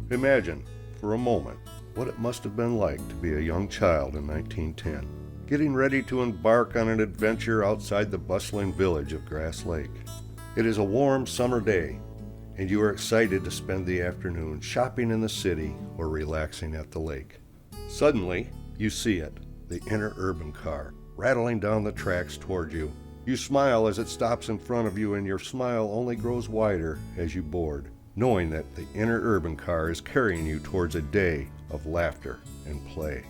Imagine, for a moment, what it must have been like to be a young child in 1910, getting ready to embark on an adventure outside the bustling village of Grass Lake. It is a warm summer day, and you are excited to spend the afternoon shopping in the city or relaxing at the lake. Suddenly, you see it, the interurban car, rattling down the tracks toward you. You smile as it stops in front of you, and your smile only grows wider as you board, knowing that the interurban car is carrying you towards a day of laughter and play.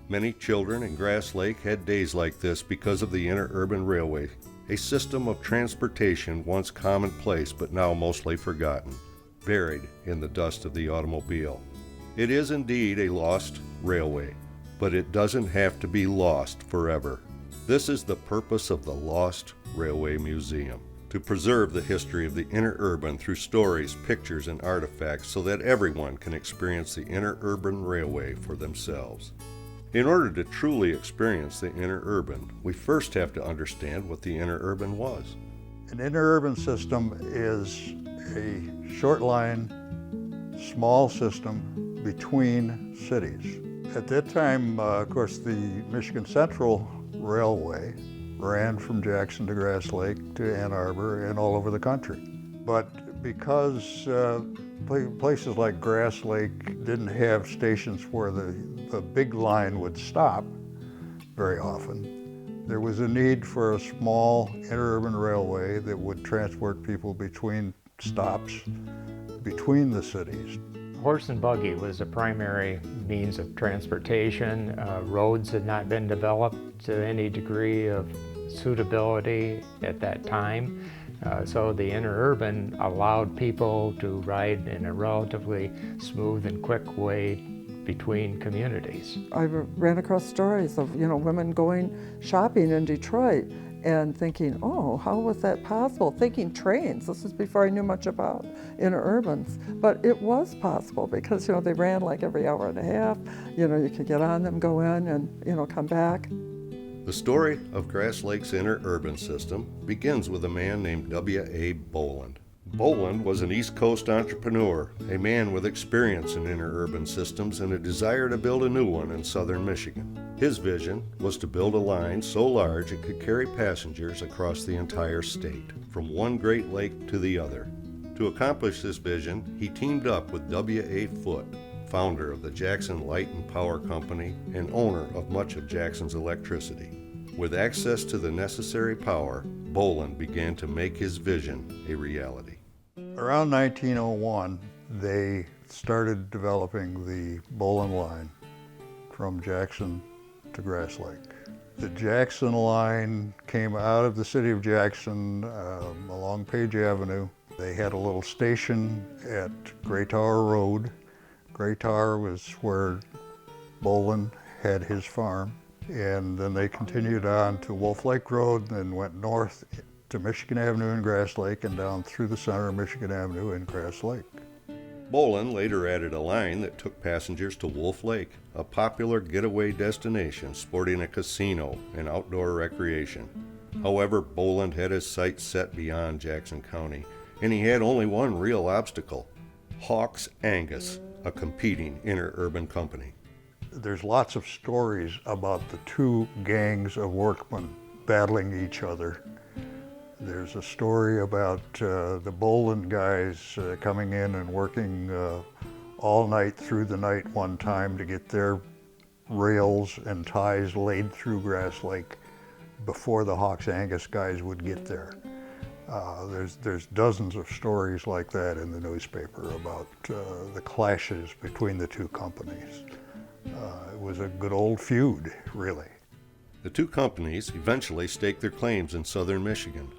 Many children in Grass Lake had days like this because of the interurban railway, a system of transportation once commonplace but now mostly forgotten, buried in the dust of the automobile. It is indeed a lost railway, but it doesn't have to be lost forever. This is the purpose of the Lost Railway Museum, to preserve the history of the interurban through stories, pictures, and artifacts so that everyone can experience the interurban railway for themselves. In order to truly experience the interurban, we first have to understand what the interurban was. An interurban system is a short line, small system between cities. At that time, of course, the Michigan Central Railway ran from Jackson to Grass Lake to Ann Arbor and all over the country. But because places like Grass Lake didn't have stations where the big line would stop very often, there was a need for a small interurban railway that would transport people between stops between the cities. Horse and buggy was a primary means of transportation. Roads had not been developed to any degree of suitability at that time. So the interurban allowed people to ride in a relatively smooth and quick way between communities. I ran across stories of, women going shopping in Detroit and thinking, oh, how was that possible? Thinking trains. This was before I knew much about interurbans. But it was possible because, they ran like every hour and a half. You could get on them, go in, and, come back. The story of Grass Lake's interurban system begins with a man named W.A. Boland. Boland was an East Coast entrepreneur, a man with experience in interurban systems and a desire to build a new one in southern Michigan. His vision was to build a line so large it could carry passengers across the entire state, from one Great Lake to the other. To accomplish this vision, he teamed up with W.A. Foote, founder of the Jackson Light and Power Company and owner of much of Jackson's electricity. With access to the necessary power, Boland began to make his vision a reality. Around 1901, they started developing the Boland line from Jackson to Grass Lake. The Jackson line came out of the city of Jackson along Page Avenue. They had a little station at Gray Tower Road. Gray Tower was where Boland had his farm. And then they continued on to Wolf Lake Road and went north to Michigan Avenue in Grass Lake and down through the center of Michigan Avenue in Grass Lake. Boland later added a line that took passengers to Wolf Lake, a popular getaway destination sporting a casino and outdoor recreation. However, Boland had his sights set beyond Jackson County, and he had only one real obstacle: Hawks Angus, a competing interurban company. There's lots of stories about the two gangs of workmen battling each other. There's a story about the Boland guys coming in and working all night through the night one time to get their rails and ties laid through Grass Lake before the Hawks Angus guys would get there. There's dozens of stories like that in the newspaper about the clashes between the two companies. It was a good old feud, really. The two companies eventually staked their claims in southern Michigan.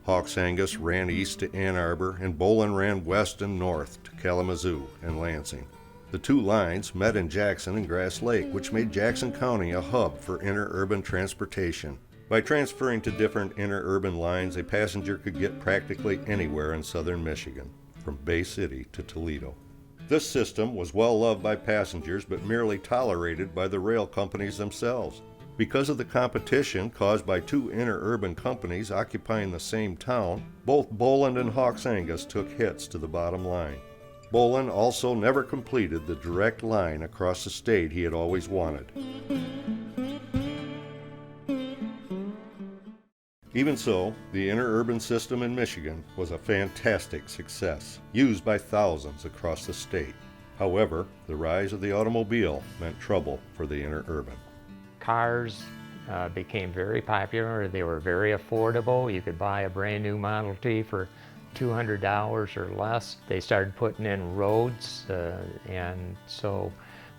Hawks Angus ran east to Ann Arbor, and Boland ran west and north to Kalamazoo and Lansing. The two lines met in Jackson and Grass Lake, which made Jackson County a hub for interurban transportation. By transferring to different interurban lines, a passenger could get practically anywhere in southern Michigan, from Bay City to Toledo. This system was well loved by passengers, but merely tolerated by the rail companies themselves. Because of the competition caused by two interurban companies occupying the same town, both Boland and Hawks Angus took hits to the bottom line. Bolin also never completed the direct line across the state he had always wanted. Even so, the interurban system in Michigan was a fantastic success, used by thousands across the state. However, the rise of the automobile meant trouble for the interurban. Cars became very popular. They were very affordable. You could buy a brand new Model T for $200 or less. They started putting in roads, and so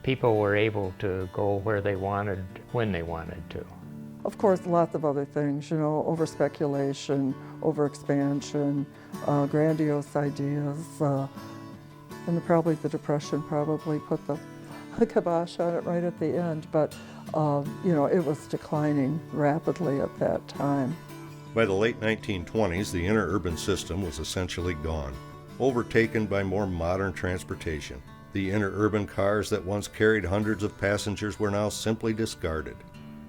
people were able to go where they wanted, when they wanted to. Of course, lots of other things, over speculation, over expansion, grandiose ideas, and probably the Depression probably put the kibosh on it right at the end, but it was declining rapidly at that time. By the late 1920s, the interurban system was essentially gone, overtaken by more modern transportation. The interurban cars that once carried hundreds of passengers were now simply discarded.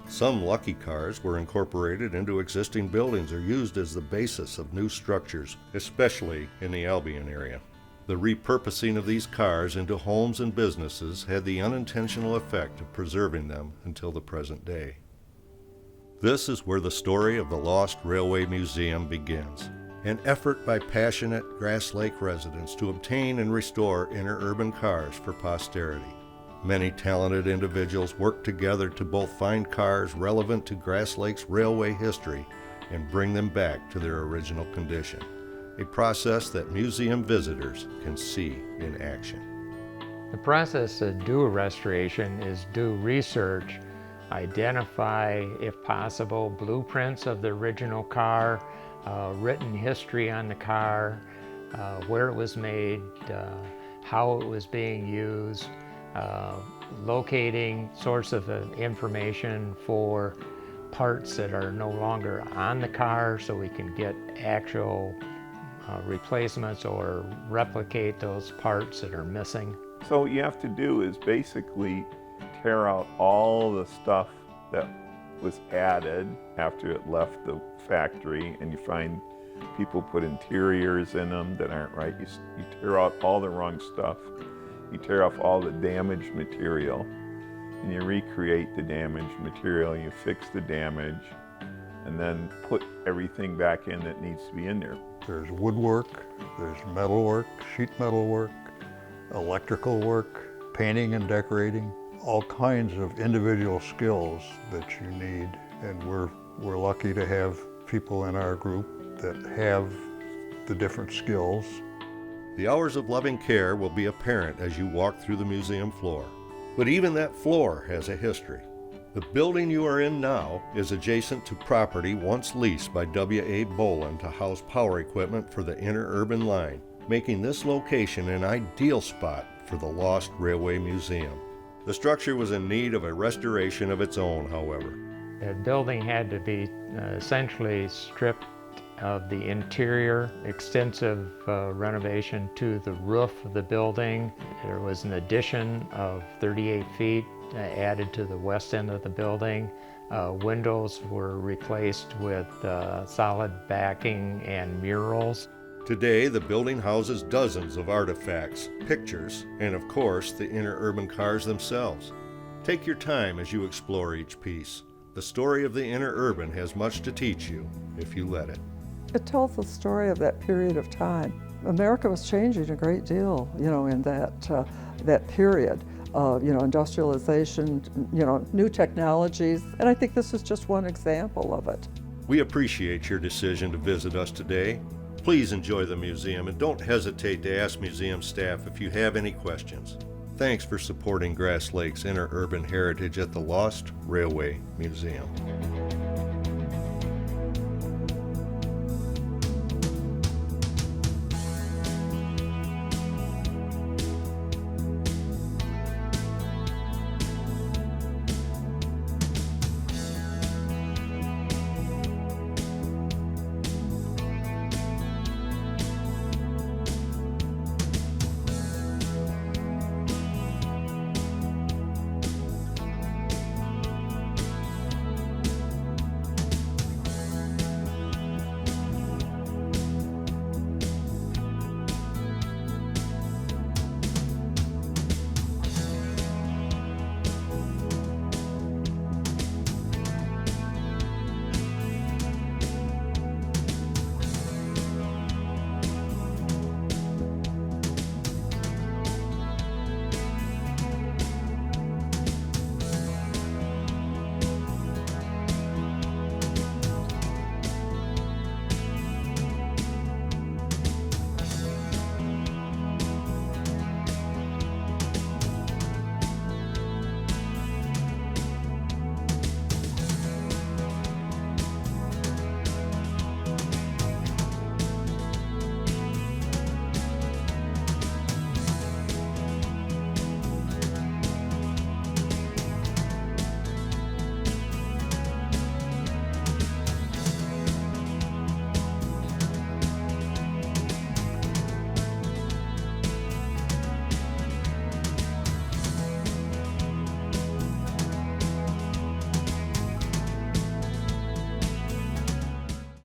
Some lucky cars were incorporated into existing buildings or used as the basis of new structures, especially in the Albion area. The repurposing of these cars into homes and businesses had the unintentional effect of preserving them until the present day. This is where the story of the Lost Railway Museum begins, an effort by passionate Grass Lake residents to obtain and restore interurban cars for posterity. Many talented individuals worked together to both find cars relevant to Grass Lake's railway history and bring them back to their original condition, a process that museum visitors can see in action. The process to do a restoration is do research, identify, if possible, blueprints of the original car, written history on the car, where it was made, how it was being used, locating source of information for parts that are no longer on the car so we can get actual replacements or replicate those parts that are missing. So what you have to do is basically tear out all the stuff that was added after it left the factory, and you find people put interiors in them that aren't right. You tear out all the wrong stuff. You tear off all the damaged material, and you recreate the damaged material, you fix the damage, and then put everything back in that needs to be in there. There's woodwork, there's metalwork, sheet metal work, electrical work, painting and decorating, all kinds of individual skills that you need. And we're lucky to have people in our group that have the different skills. The hours of loving care will be apparent as you walk through the museum floor. But even that floor has a history. The building you are in now is adjacent to property once leased by W.A. Bolin to house power equipment for the interurban line, making this location an ideal spot for the Lost Railway Museum. The structure was in need of a restoration of its own, however. The building had to be essentially stripped of the interior, extensive renovation to the roof of the building. There was an addition of 38 feet added to the west end of the building. Windows were replaced with solid backing and murals. Today, the building houses dozens of artifacts, pictures, and of course, the interurban cars themselves. Take your time as you explore each piece. The story of the interurban has much to teach you, if you let it. It tells the story of that period of time. America was changing a great deal, in that period. Industrialization, new technologies, and I think this is just one example of it. We appreciate your decision to visit us today. Please enjoy the museum and don't hesitate to ask museum staff if you have any questions. Thanks for supporting Grass Lake's interurban heritage at the Lost Railway Museum.